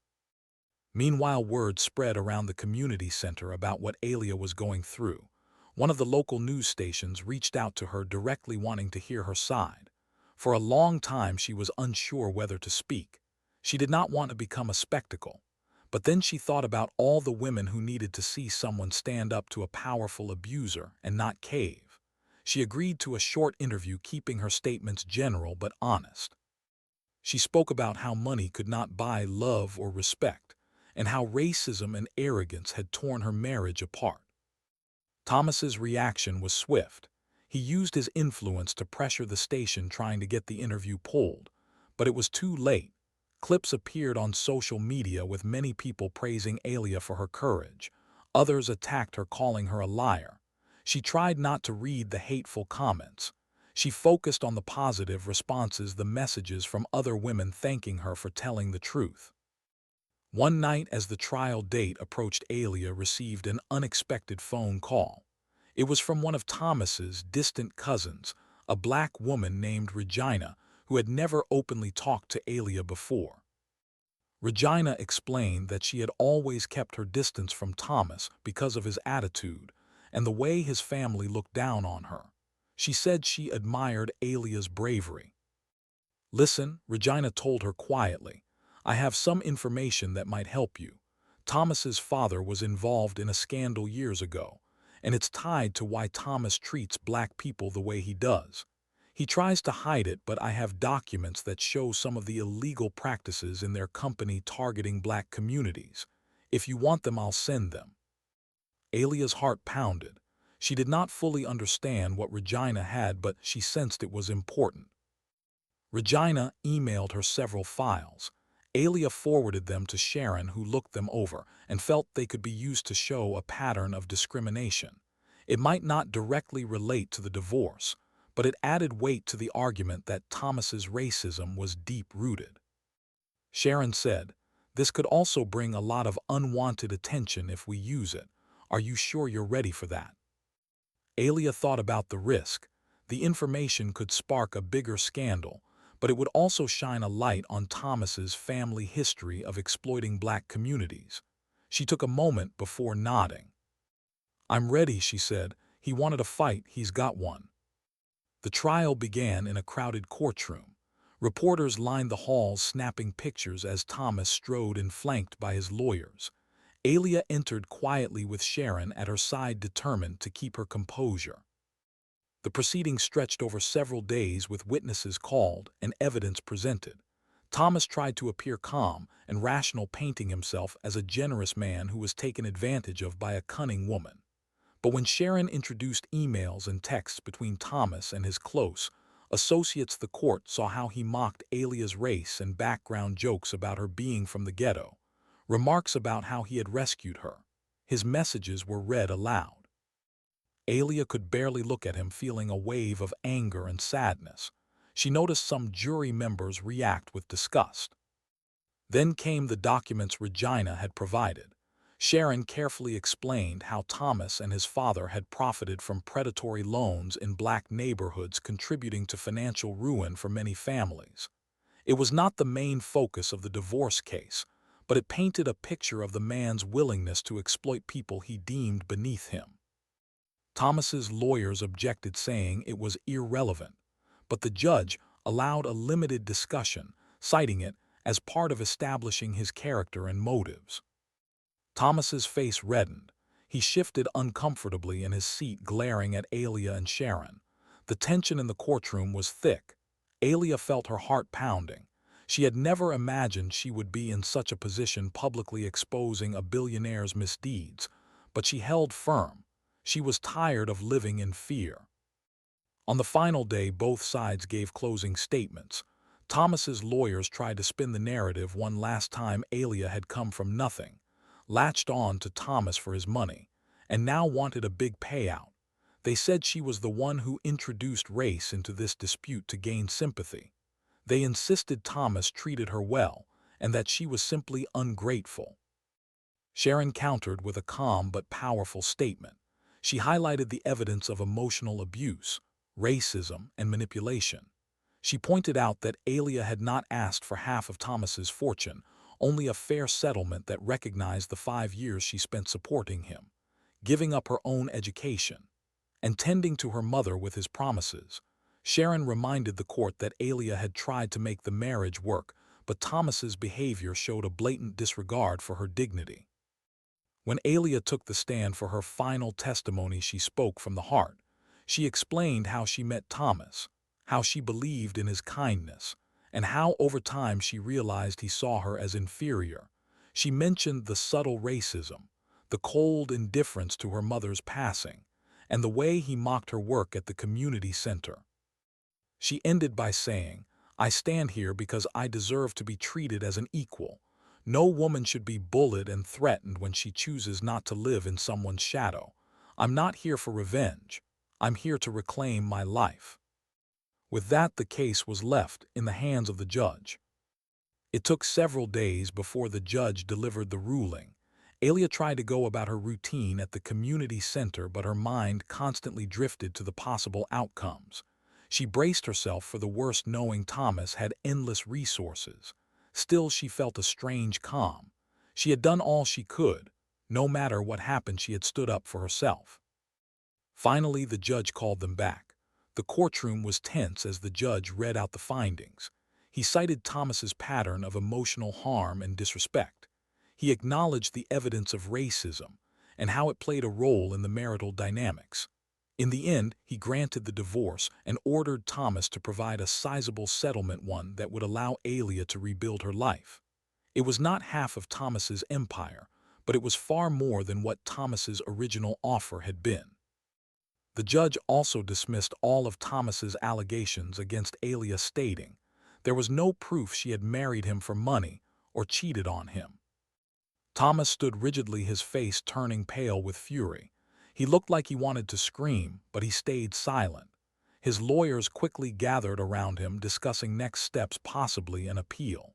Meanwhile, word spread around the community center about what Alia was going through. One of the local news stations reached out to her directly wanting to hear her side. For a long time she was unsure whether to speak. She did not want to become a spectacle. But then she thought about all the women who needed to see someone stand up to a powerful abuser and not cave. She agreed to a short interview, keeping her statements general but honest. She spoke about how money could not buy love or respect, and how racism and arrogance had torn her marriage apart. Thomas's reaction was swift. He used his influence to pressure the station trying to get the interview pulled, but it was too late. Clips appeared on social media with many people praising Alia for her courage. Others attacked her, calling her a liar. She tried not to read the hateful comments. She focused on the positive responses, the messages from other women thanking her for telling the truth. One night as the trial date approached, Alia received an unexpected phone call. It was from one of Thomas's distant cousins, a black woman named Regina, who had never openly talked to Alia before. Regina explained that she had always kept her distance from Thomas because of his attitude and the way his family looked down on her. She said she admired Alia's bravery. "Listen," Regina told her quietly, "I have some information that might help you. Thomas's father was involved in a scandal years ago, and it's tied to why Thomas treats black people the way he does. He tries to hide it, but I have documents that show some of the illegal practices in their company targeting black communities. If you want them, I'll send them." Alia's heart pounded. She did not fully understand what Regina had, but she sensed it was important. Regina emailed her several files. Alia forwarded them to Sharon, who looked them over and felt they could be used to show a pattern of discrimination. It might not directly relate to the divorce, but it added weight to the argument that Thomas's racism was deep-rooted. Sharon said, "This could also bring a lot of unwanted attention if we use it. Are you sure you're ready for that?" Alia thought about the risk. The information could spark a bigger scandal, but it would also shine a light on Thomas's family history of exploiting black communities. She took a moment before nodding. "I'm ready," she said. "He wanted a fight, he's got one." The trial began in a crowded courtroom. Reporters lined the halls snapping pictures as Thomas strode in, flanked by his lawyers. Alia entered quietly with Sharon at her side, determined to keep her composure. The proceedings stretched over several days with witnesses called and evidence presented. Thomas tried to appear calm and rational, painting himself as a generous man who was taken advantage of by a cunning woman. But when Sharon introduced emails and texts between Thomas and his close associates, the court saw how he mocked Alia's race and background, jokes about her being from the ghetto, remarks about how he had rescued her. His messages were read aloud. Alia could barely look at him, feeling a wave of anger and sadness. She noticed some jury members react with disgust. Then came the documents Regina had provided. Sharon carefully explained how Thomas and his father had profited from predatory loans in black neighborhoods, contributing to financial ruin for many families. It was not the main focus of the divorce case, but it painted a picture of the man's willingness to exploit people he deemed beneath him. Thomas's lawyers objected, saying it was irrelevant, but the judge allowed a limited discussion, citing it as part of establishing his character and motives. Thomas's face reddened. He shifted uncomfortably in his seat, glaring at Alia and Sharon. The tension in the courtroom was thick. Alia felt her heart pounding. She had never imagined she would be in such a position, publicly exposing a billionaire's misdeeds, but she held firm. She was tired of living in fear. On the final day, both sides gave closing statements. Thomas's lawyers tried to spin the narrative one last time. Alia had come from nothing, latched on to Thomas for his money, and now wanted a big payout. They said she was the one who introduced race into this dispute to gain sympathy. They insisted Thomas treated her well, and that she was simply ungrateful. Sharon countered with a calm but powerful statement. She highlighted the evidence of emotional abuse, racism, and manipulation. She pointed out that Alia had not asked for half of Thomas's fortune, only a fair settlement that recognized the 5 years she spent supporting him, giving up her own education, and tending to her mother with his promises. Sharon reminded the court that Alia had tried to make the marriage work, but Thomas's behavior showed a blatant disregard for her dignity. When Alia took the stand for her final testimony, she spoke from the heart. She explained how she met Thomas, how she believed in his kindness, and how over time she realized he saw her as inferior. She mentioned the subtle racism, the cold indifference to her mother's passing, and the way he mocked her work at the community center. She ended by saying, "I stand here because I deserve to be treated as an equal. No woman should be bullied and threatened when she chooses not to live in someone's shadow. I'm not here for revenge. I'm here to reclaim my life." With that, the case was left in the hands of the judge. It took several days before the judge delivered the ruling. Alia tried to go about her routine at the community center, but her mind constantly drifted to the possible outcomes. She braced herself for the worst, knowing Thomas had endless resources. Still, she felt a strange calm. She had done all she could. No matter what happened, she had stood up for herself. Finally, the judge called them back. The courtroom was tense as the judge read out the findings. He cited Thomas's pattern of emotional harm and disrespect. He acknowledged the evidence of racism and how it played a role in the marital dynamics. In the end, he granted the divorce and ordered Thomas to provide a sizable settlement, one that would allow Alia to rebuild her life. It was not half of Thomas's empire, but it was far more than what Thomas's original offer had been. The judge also dismissed all of Thomas's allegations against Alia, stating there was no proof she had married him for money or cheated on him. Thomas stood rigidly, his face turning pale with fury. He looked like he wanted to scream, but he stayed silent. His lawyers quickly gathered around him, discussing next steps, possibly an appeal.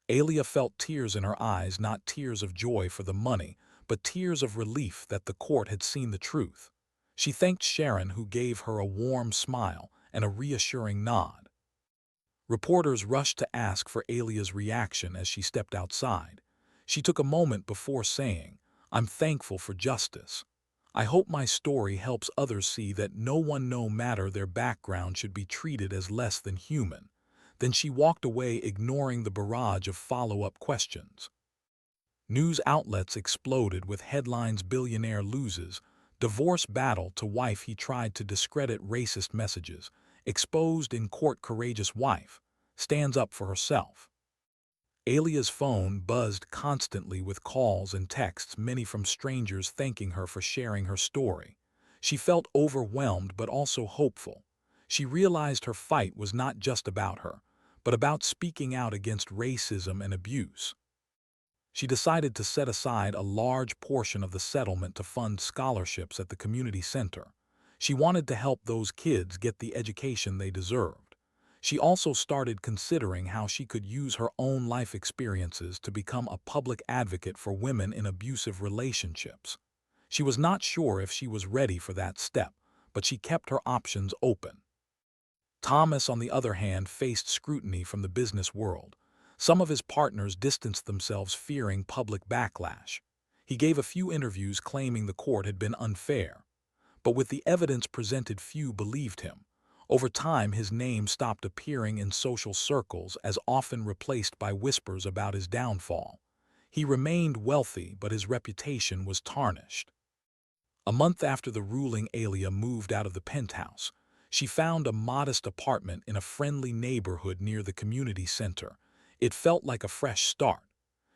Alia felt tears in her eyes, not tears of joy for the money, but tears of relief that the court had seen the truth. She thanked Sharon, who gave her a warm smile and a reassuring nod. Reporters rushed to ask for Alia's reaction as she stepped outside. She took a moment before saying, "I'm thankful for justice. I hope my story helps others see that no one, no matter their background, should be treated as less than human." Then she walked away, ignoring the barrage of follow-up questions. News outlets exploded with headlines: "Billionaire loses, divorce battle to wife he tried to discredit, racist messages, exposed in court, courageous wife stands up for herself." Alia's phone buzzed constantly with calls and texts, many from strangers thanking her for sharing her story. She felt overwhelmed but also hopeful. She realized her fight was not just about her, but about speaking out against racism and abuse. She decided to set aside a large portion of the settlement to fund scholarships at the community center. She wanted to help those kids get the education they deserved. She also started considering how she could use her own life experiences to become a public advocate for women in abusive relationships. She was not sure if she was ready for that step, but she kept her options open. Thomas, on the other hand, faced scrutiny from the business world. Some of his partners distanced themselves, fearing public backlash. He gave a few interviews claiming the court had been unfair. But with the evidence presented, few believed him. Over time, his name stopped appearing in social circles, as often replaced by whispers about his downfall. He remained wealthy, but his reputation was tarnished. A month after the ruling, Alia moved out of the penthouse. She found a modest apartment in a friendly neighborhood near the community center. It felt like a fresh start.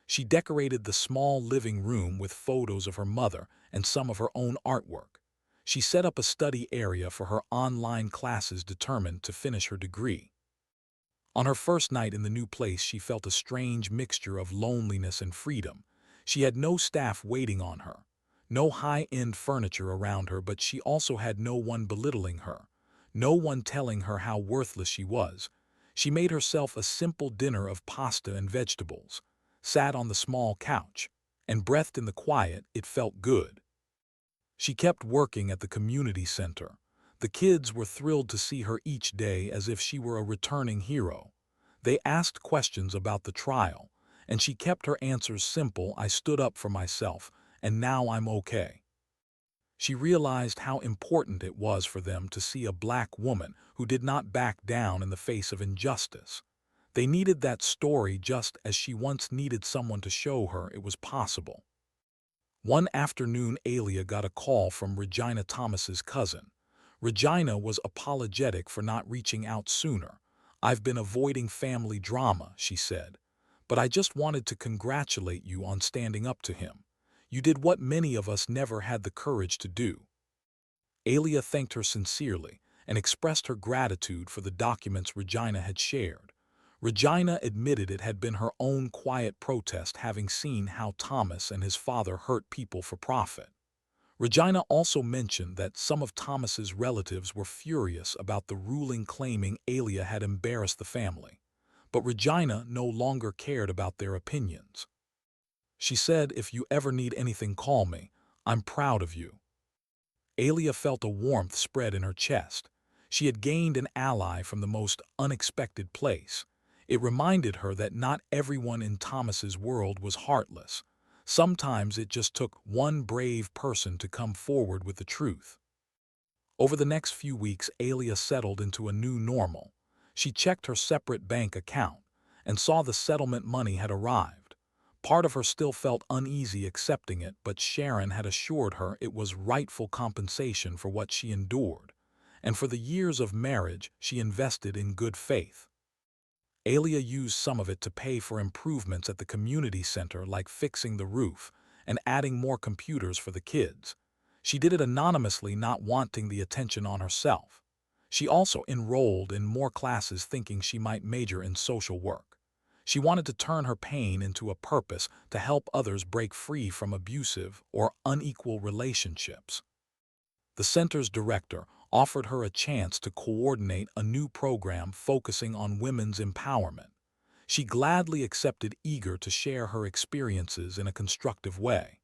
She decorated the small living room with photos of her mother and some of her own artwork. She set up a study area for her online classes, determined to finish her degree. On her first night in the new place, she felt a strange mixture of loneliness and freedom. She had no staff waiting on her, no high-end furniture around her, but she also had no one belittling her, no one telling her how worthless she was. She made herself a simple dinner of pasta and vegetables, sat on the small couch, and breathed in the quiet. It felt good. She kept working at the community center. The kids were thrilled to see her each day as if she were a returning hero. They asked questions about the trial, and she kept her answers simple. I stood up for myself, and now I'm okay. She realized how important it was for them to see a black woman who did not back down in the face of injustice. They needed that story just as she once needed someone to show her it was possible. One afternoon, Alia got a call from Regina Thomas's cousin. Regina was apologetic for not reaching out sooner. "I've been avoiding family drama," she said, "but I just wanted to congratulate you on standing up to him. You did what many of us never had the courage to do." Alia thanked her sincerely and expressed her gratitude for the documents Regina had shared. Regina admitted it had been her own quiet protest, having seen how Thomas and his father hurt people for profit. Regina also mentioned that some of Thomas's relatives were furious about the ruling, claiming Alia had embarrassed the family. But Regina no longer cared about their opinions. She said, "If you ever need anything, call me. I'm proud of you." Alia felt a warmth spread in her chest. She had gained an ally from the most unexpected place. It reminded her that not everyone in Thomas's world was heartless. Sometimes it just took one brave person to come forward with the truth. Over the next few weeks, Alia settled into a new normal. She checked her separate bank account and saw the settlement money had arrived. Part of her still felt uneasy accepting it, but Sharon had assured her it was rightful compensation for what she endured, and for the years of marriage she invested in good faith. Alia used some of it to pay for improvements at the community center, like fixing the roof and adding more computers for the kids. She did it anonymously, not wanting the attention on herself. She also enrolled in more classes, thinking she might major in social work. She wanted to turn her pain into a purpose to help others break free from abusive or unequal relationships. The center's director offered her a chance to coordinate a new program focusing on women's empowerment. She gladly accepted, eager to share her experiences in a constructive way.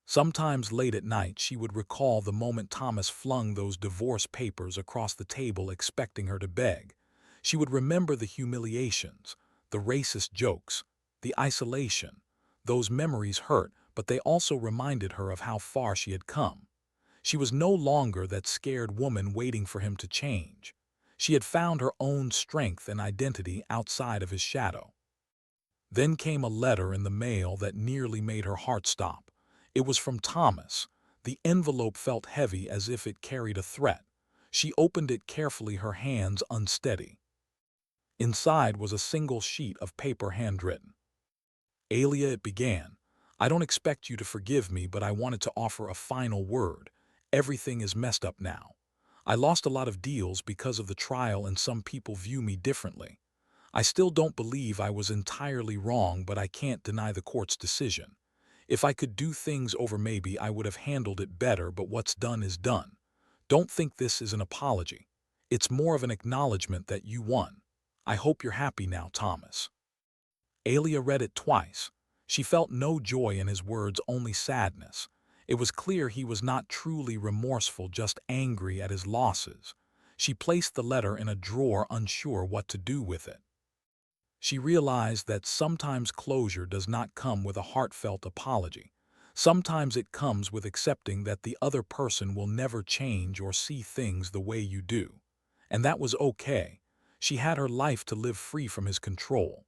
Sometimes late at night, she would recall the moment Thomas flung those divorce papers across the table, expecting her to beg. She would remember the humiliations, the racist jokes, the isolation. Those memories hurt, but they also reminded her of how far she had come. She was no longer that scared woman waiting for him to change. She had found her own strength and identity outside of his shadow. Then came a letter in the mail that nearly made her heart stop. It was from Thomas. The envelope felt heavy, as if it carried a threat. She opened it carefully, her hands unsteady. Inside was a single sheet of paper, handwritten. "Alia," it began, "I don't expect you to forgive me, but I wanted to offer a final word. Everything is messed up now. I lost a lot of deals because of the trial, and some people view me differently. I still don't believe I was entirely wrong, but I can't deny the court's decision. If I could do things over, maybe I would have handled it better, but what's done is done. Don't think this is an apology. It's more of an acknowledgement that you won. I hope you're happy now, Thomas." Alia read it twice. She felt no joy in his words, only sadness. It was clear he was not truly remorseful, just angry at his losses. She placed the letter in a drawer, unsure what to do with it. She realized that sometimes closure does not come with a heartfelt apology. Sometimes it comes with accepting that the other person will never change or see things the way you do. And that was okay. She had her life to live, free from his control.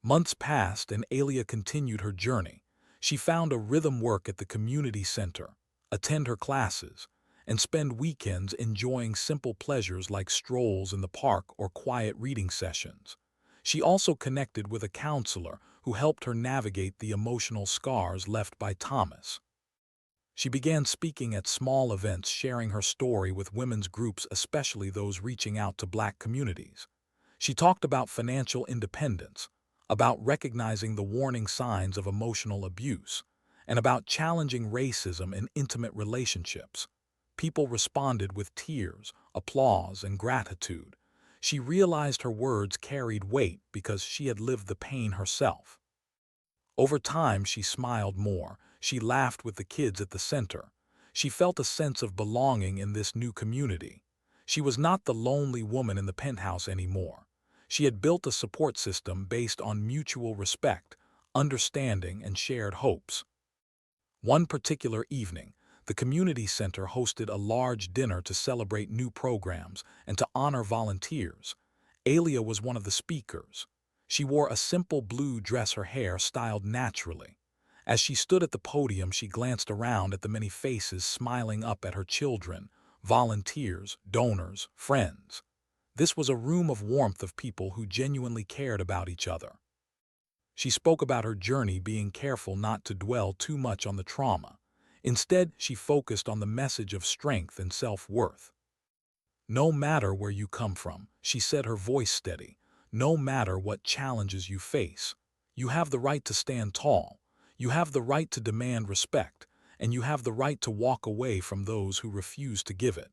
Months passed and Alia continued her journey. She found a rhythm, work at the community center, attend her classes, and spend weekends enjoying simple pleasures like strolls in the park or quiet reading sessions. She also connected with a counselor who helped her navigate the emotional scars left by Thomas. She began speaking at small events, sharing her story with women's groups, especially those reaching out to Black communities. She talked about financial independence, about recognizing the warning signs of emotional abuse, and about challenging racism in intimate relationships. People responded with tears, applause, and gratitude. She realized her words carried weight because she had lived the pain herself. Over time, she smiled more. She laughed with the kids at the center. She felt a sense of belonging in this new community. She was not the lonely woman in the penthouse anymore. She had built a support system based on mutual respect, understanding, and shared hopes. One particular evening, the community center hosted a large dinner to celebrate new programs and to honor volunteers. Alia was one of the speakers. She wore a simple blue dress, her hair styled naturally. As she stood at the podium, she glanced around at the many faces smiling up at her children, volunteers, donors, friends. This was a room of warmth of people who genuinely cared about each other. She spoke about her journey, being careful not to dwell too much on the trauma. Instead, she focused on the message of strength and self-worth. No matter where you come from, she said, her voice steady, no matter what challenges you face, you have the right to stand tall, you have the right to demand respect, and you have the right to walk away from those who refuse to give it.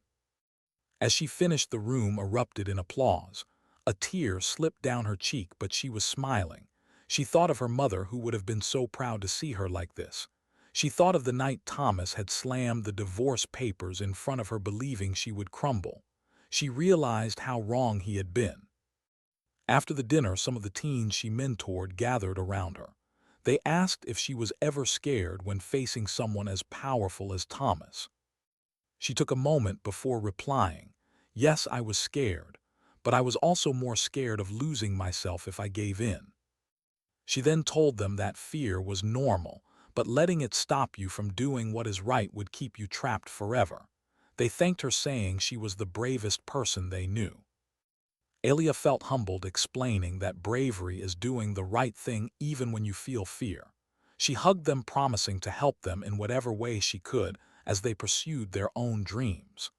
As she finished, the room erupted in applause. A tear slipped down her cheek, but she was smiling. She thought of her mother, who would have been so proud to see her like this. She thought of the night Thomas had slammed the divorce papers in front of her, believing she would crumble. She realized how wrong he had been. After the dinner, some of the teens she mentored gathered around her. They asked if she was ever scared when facing someone as powerful as Thomas. She took a moment before replying, "Yes, I was scared, but I was also more scared of losing myself if I gave in." She then told them that fear was normal, but letting it stop you from doing what is right would keep you trapped forever. They thanked her, saying she was the bravest person they knew. Alia felt humbled, explaining that bravery is doing the right thing even when you feel fear. She hugged them, promising to help them in whatever way she could as they pursued their own dreams.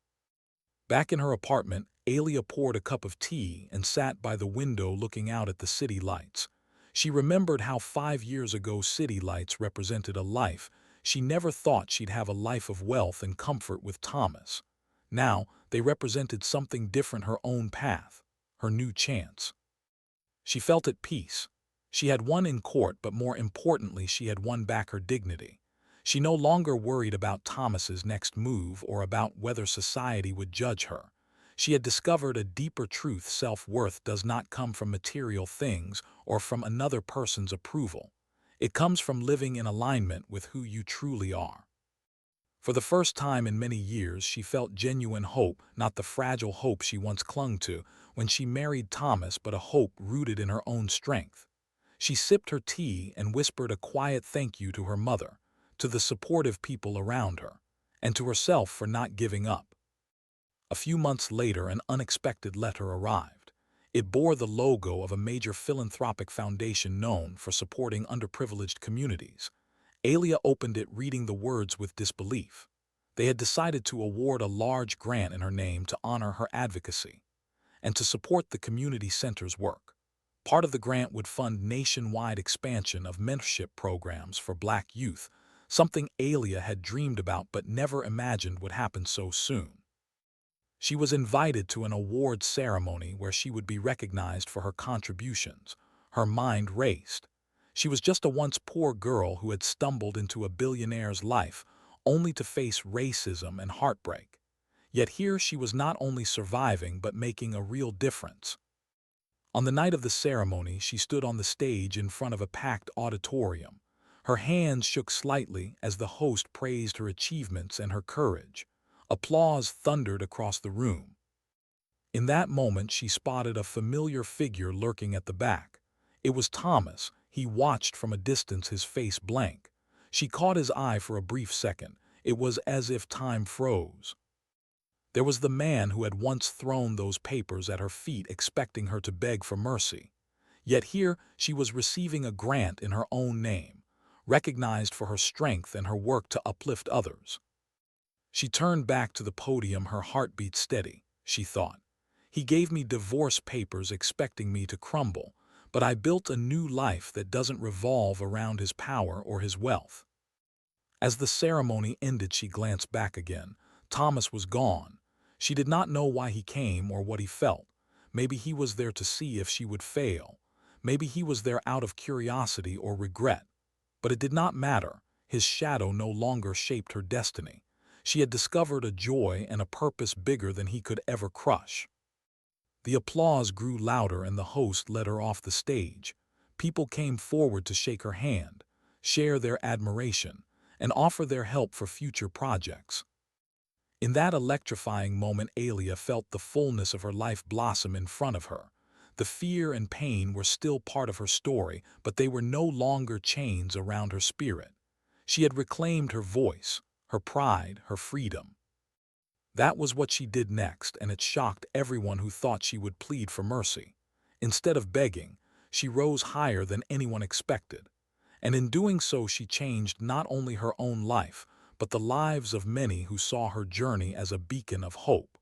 Back in her apartment, Alia poured a cup of tea and sat by the window looking out at the city lights. She remembered how 5 years ago city lights represented a life. She never thought she'd have a life of wealth and comfort with Thomas. Now, they represented something different, her own path, her new chance. She felt at peace. She had won in court, but more importantly, she had won back her dignity. She no longer worried about Thomas's next move or about whether society would judge her. She had discovered a deeper truth: self-worth does not come from material things or from another person's approval. It comes from living in alignment with who you truly are. For the first time in many years, she felt genuine hope, not the fragile hope she once clung to when she married Thomas, but a hope rooted in her own strength. She sipped her tea and whispered a quiet thank you to her mother, to the supportive people around her, and to herself for not giving up. A few months later, an unexpected letter arrived. It bore the logo of a major philanthropic foundation known for supporting underprivileged communities. Alia opened it, reading the words with disbelief. They had decided to award a large grant in her name to honor her advocacy and to support the community center's work. Part of the grant would fund nationwide expansion of mentorship programs for Black youth, something Alia had dreamed about but never imagined would happen so soon. She was invited to an awards ceremony where she would be recognized for her contributions. Her mind raced. She was just a once poor girl who had stumbled into a billionaire's life, only to face racism and heartbreak. Yet here she was not only surviving but making a real difference. On the night of the ceremony, she stood on the stage in front of a packed auditorium. Her hands shook slightly as the host praised her achievements and her courage. Applause thundered across the room. In that moment, she spotted a familiar figure lurking at the back. It was Thomas. He watched from a distance, his face blank. She caught his eye for a brief second. It was as if time froze. There was the man who had once thrown those papers at her feet, expecting her to beg for mercy. Yet here she was receiving a grant in her own name, recognized for her strength and her work to uplift others. She turned back to the podium, her heartbeat steady. She thought, He gave me divorce papers expecting me to crumble, but I built a new life that doesn't revolve around his power or his wealth." As the ceremony ended, she glanced back again. Thomas was gone. She did not know why he came or what he felt. Maybe he was there to see if she would fail. Maybe he was there out of curiosity or regret. But it did not matter. His shadow no longer shaped her destiny. She had discovered a joy and a purpose bigger than he could ever crush. The applause grew louder and the host led her off the stage. People came forward to shake her hand, share their admiration, and offer their help for future projects. In that electrifying moment, Alia felt the fullness of her life blossom in front of her. The fear and pain were still part of her story, but they were no longer chains around her spirit. She had reclaimed her voice, her pride, her freedom. That was what she did next, and it shocked everyone who thought she would plead for mercy. Instead of begging, she rose higher than anyone expected. And in doing so, she changed not only her own life, but the lives of many who saw her journey as a beacon of hope.